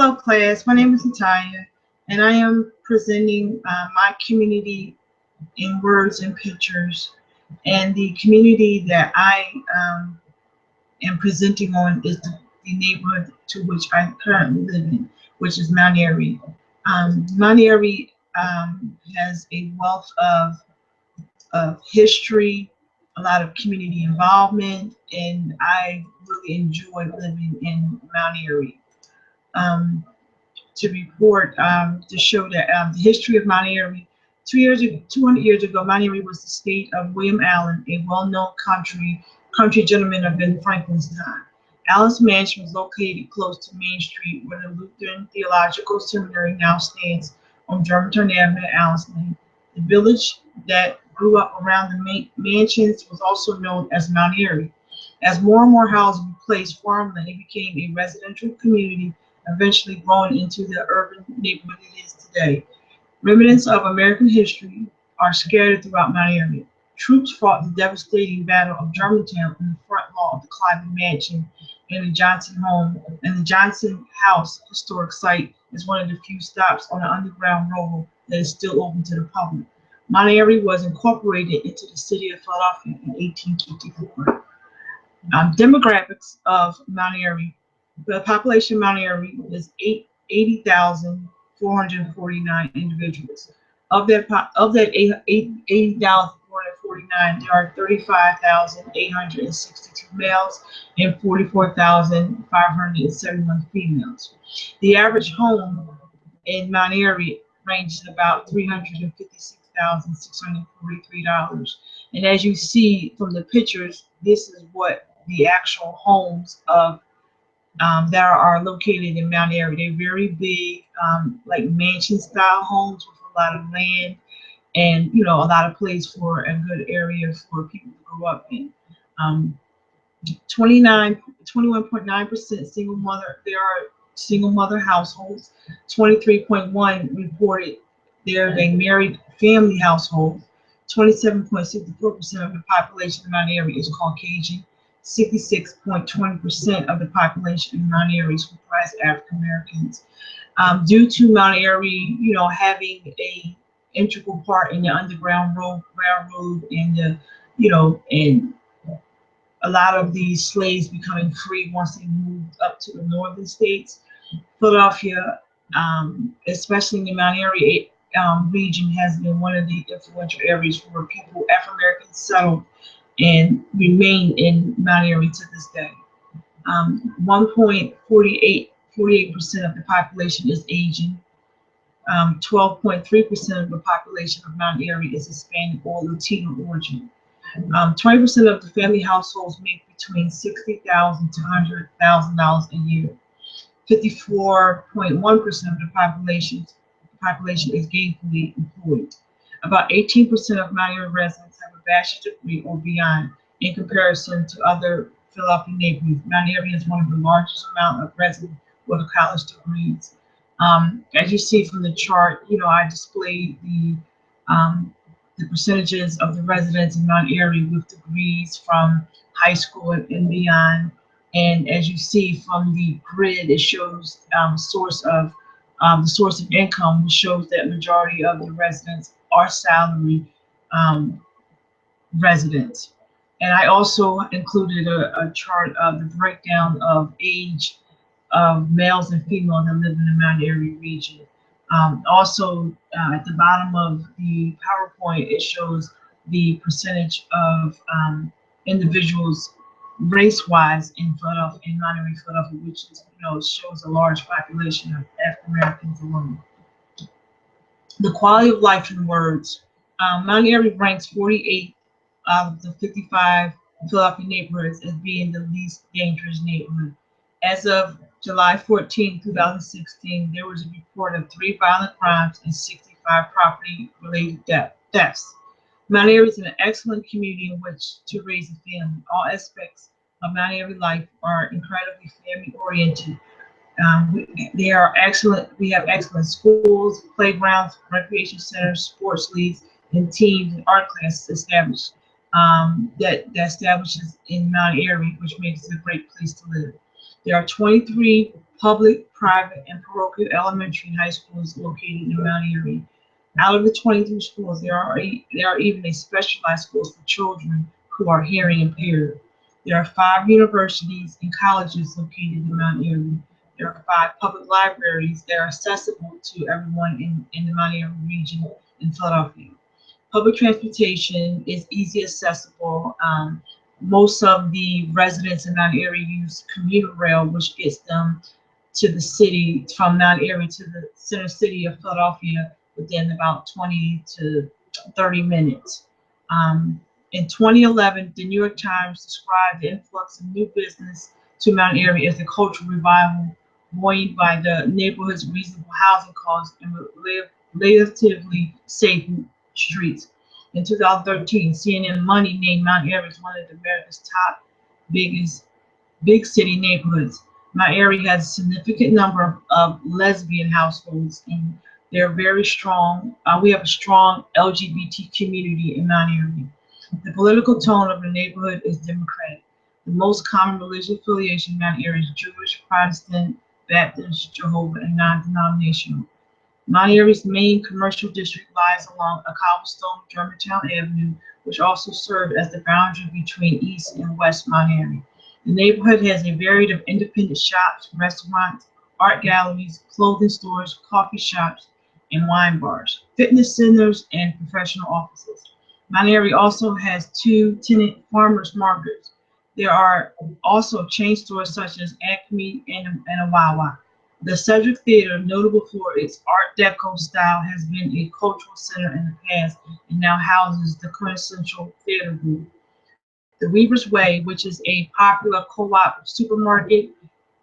Hello, class. My name is Natalia, and I am presenting my community in words and pictures. And the community that I am presenting on is the neighborhood to which I currently live in, which is Mount Airy. Mount Airy has a wealth of history, a lot of community involvement, and I really enjoy living in Mount Airy. Um, to report to show that the history of Mount Airy. 200 years ago, Mount Airy was the state of William Allen, a well-known country gentleman of Ben Franklin's time. Allen's mansion was located close to Main Street, where the Lutheran Theological Seminary now stands on Germantown Avenue at Allen's Lane. The village that grew up around the mansions was also known as Mount Airy. As more and more houses replaced farmland, it became a residential community, eventually growing into the urban neighborhood it is today. Remnants of American history are scattered throughout Mount Airy. Troops fought the devastating Battle of Germantown in the front lawn of the Cliven Mansion and the Johnson home, and the Johnson House historic site is one of the few stops on the Underground Railroad that is still open to the public. Mount Airy was incorporated into the city of Philadelphia in 1854. Demographics of Mount Airy. The population of Mount Airy is 80,449 individuals. Of that 80,449, there are 35,862 males and 44,571 females. The average home in Mount Airy ranges about $356,643. And as you see from the pictures, this is what the actual homes of that are located in Mount Airy. They're very big, like mansion style homes with a lot of land and a lot of place for a good area for people to grow up in. 21.9% single mother. There are single mother households. 23.1 reported there being married family households. 27.64% of the population of Mount Airy is Caucasian. 66.20% of the population in Mount Airy is comprised of African Americans. Due to Mount Airy, having a integral part in the Underground Railroad and and a lot of these slaves becoming free once they moved up to the northern states. Philadelphia, especially in the Mount Airy region, has been one of the influential areas where people, African Americans, settled and remain in Mount Airy to this day. 1.48% of the population is Asian. 12.3% of the population of Mount Airy is Hispanic or Latino origin. 20% of the family households make between $60,000 to $100,000 a year. 54.1% of the population is gainfully employed. About 18% of Mount Airy residents have a bachelor's degree or beyond. In comparison to other Philadelphia neighborhoods, Mount Airy has one of the largest amount of residents with college degrees. As you see from the chart, I displayed the percentages of the residents in Mount Airy with degrees from high school and beyond. And as you see from the grid, it shows the source of income, which shows that majority of the residents are salary residents. And I also included a chart of the breakdown of age of males and females that live in the Mount Airy region. Also, at the bottom of the PowerPoint, it shows the percentage of individuals race-wise in Philadelphia, in Mount Airy, Philadelphia, which is, shows a large population of African Americans alone. The quality of life in words. Mount Airy ranks 48 out of the 55 Philadelphia neighborhoods as being the least dangerous neighborhood. As of July 14, 2016, there was a report of 3 violent crimes and 65 property-related deaths. Mount Airy is an excellent community in which to raise a family. All aspects of Mount Airy life are incredibly family-oriented. We have excellent schools, playgrounds, recreation centers, sports leagues, and teams and art classes established that establishes in Mount Airy, which makes it a great place to live. There are 23 public, private, and parochial elementary and high schools located in Mount Airy. Out of the 22 schools, there are even a specialized schools for children who are hearing impaired. There are 5 universities and colleges located in Mount Airy. There are 5 public libraries that are accessible to everyone in the Mount Airy region in Philadelphia. Public transportation is easy accessible. Most of the residents in Mount Airy use commuter rail, which gets them to the city, from Mount Airy to the center city of Philadelphia within about 20 to 30 minutes. In 2011, the New York Times described the influx of new business to Mount Airy as a cultural revival, buoyed by the neighborhood's reasonable housing costs and relatively safe streets. In 2013, CNN Money named Mount Airy as one of America's top biggest big city neighborhoods. Mount Airy has a significant number of lesbian households, and they're very strong. We have a strong LGBT community in Mount Airy. The political tone of the neighborhood is Democratic. The most common religious affiliation in Mount Airy is Jewish, Protestant, Baptist, Jehovah, and non-denominational. Mount Airy's main commercial district lies along a cobblestone Germantown Avenue, which also served as the boundary between East and West Mount Airy. The neighborhood has a variety of independent shops, restaurants, art galleries, clothing stores, coffee shops, and wine bars, fitness centers, and professional offices. Mount Airy also has 2 tenant farmers markets. There are also chain stores such as Acme and a Wawa. The Cedric Theater, notable for its Art Deco style, has been a cultural center in the past and now houses the quintessential theater group. The Weaver's Way, which is a popular co-op supermarket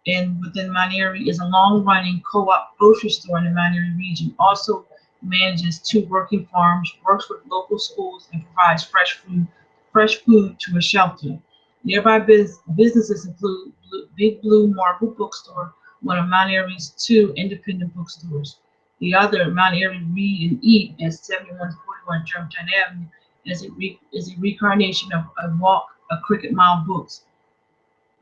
within Mount Airy, is a long-running co-op grocery store in the Mount Airy region. Also manages 2 working farms, works with local schools, and provides fresh food to a shelter. Nearby businesses include Big Blue Marble Bookstore, one of Mount Airy's 2 independent bookstores. The other, Mount Airy Read and Eat at 7141 Germantown Avenue, is a reincarnation of a Cricket Mile Books,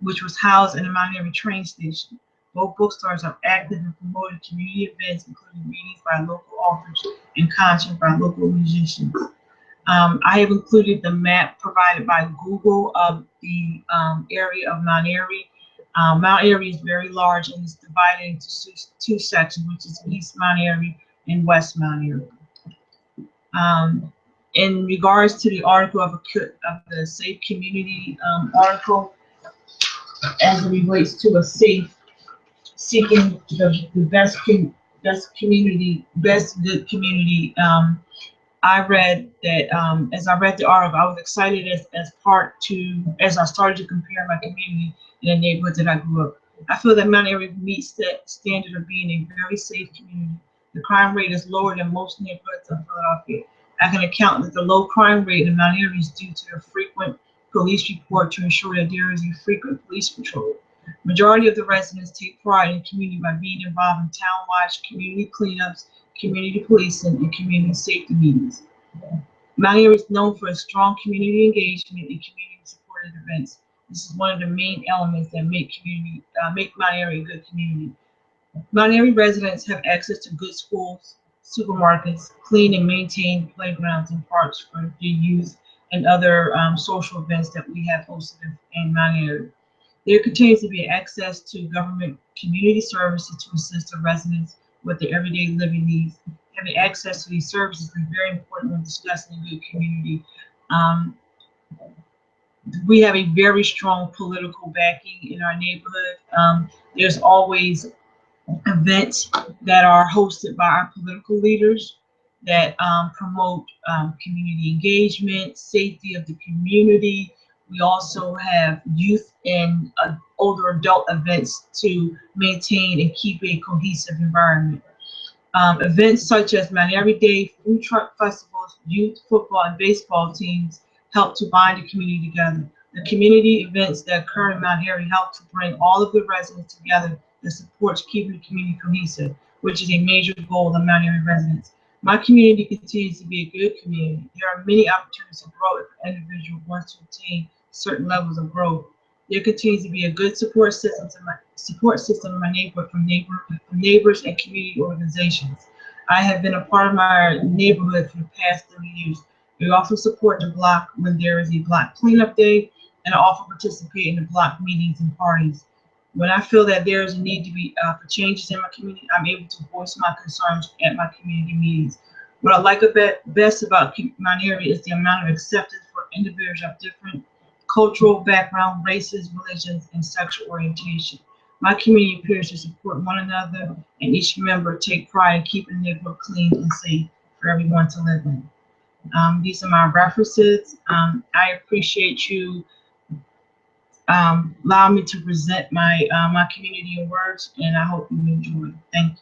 which was housed in the Mount Airy train station. Both bookstores are active in promoting community events, including readings by local authors and concerts by local musicians. I have included the map provided by Google of the area of Mount Airy. Mount Airy is very large and is divided into 2 sections, which is East Mount Airy and West Mount Airy. In regards to the article of the Safe Community article, as it relates to a safe, seeking the best good community. I read that as I read the article, I was excited as I started to compare my community in the neighborhood that I grew up. I feel that Mount Airy meets that standard of being a very safe community. The crime rate is lower than most neighborhoods of Philadelphia. I can account that the low crime rate in Mount Airy is due to the frequent police report to ensure that there is a frequent police patrol. Majority of the residents take pride in the community by being involved in town-wide community cleanups, community policing, and community safety meetings. Mount Airy is known for its strong community engagement and community-supported events. This is one of the main elements that make Mount Airy a good community. Mount Airy residents have access to good schools, supermarkets, clean and maintained playgrounds and parks for their youth and other social events that we have hosted in Mount Airy. There continues to be access to government community services to assist the residents with their everyday living needs. Having access to these services is very important when discussing a good community. We have a very strong political backing in our neighborhood. There's always events that are hosted by our political leaders that promote community engagement, safety of the community. We also have youth and older adult events to maintain and keep a cohesive environment. Events such as Mount Airy Day, food truck festivals, youth football and baseball teams help to bind the community together. The community events that occur in Mount Airy help to bring all of the residents together that supports keeping the community cohesive, which is a major goal of Mount Airy residents. My community continues to be a good community. There are many opportunities to grow if an individual wants to attain certain levels of growth. There continues to be a good support system in my neighborhood from neighbors and community organizations. I have been a part of my neighborhood for the past 30 years. We also support the block when there is a block cleanup day, and I often participate in the block meetings and parties. When I feel that there is a need to be for changes in my community, I'm able to voice my concerns at my community meetings. What I like best about my area is the amount of acceptance for individuals of different cultural background, races, religions, and sexual orientation. My community appears to support one another, and each member take pride in keeping the neighborhood clean and safe for everyone to live in. These are my references. I appreciate you allowing me to present my community in words, and I hope you enjoy. Thank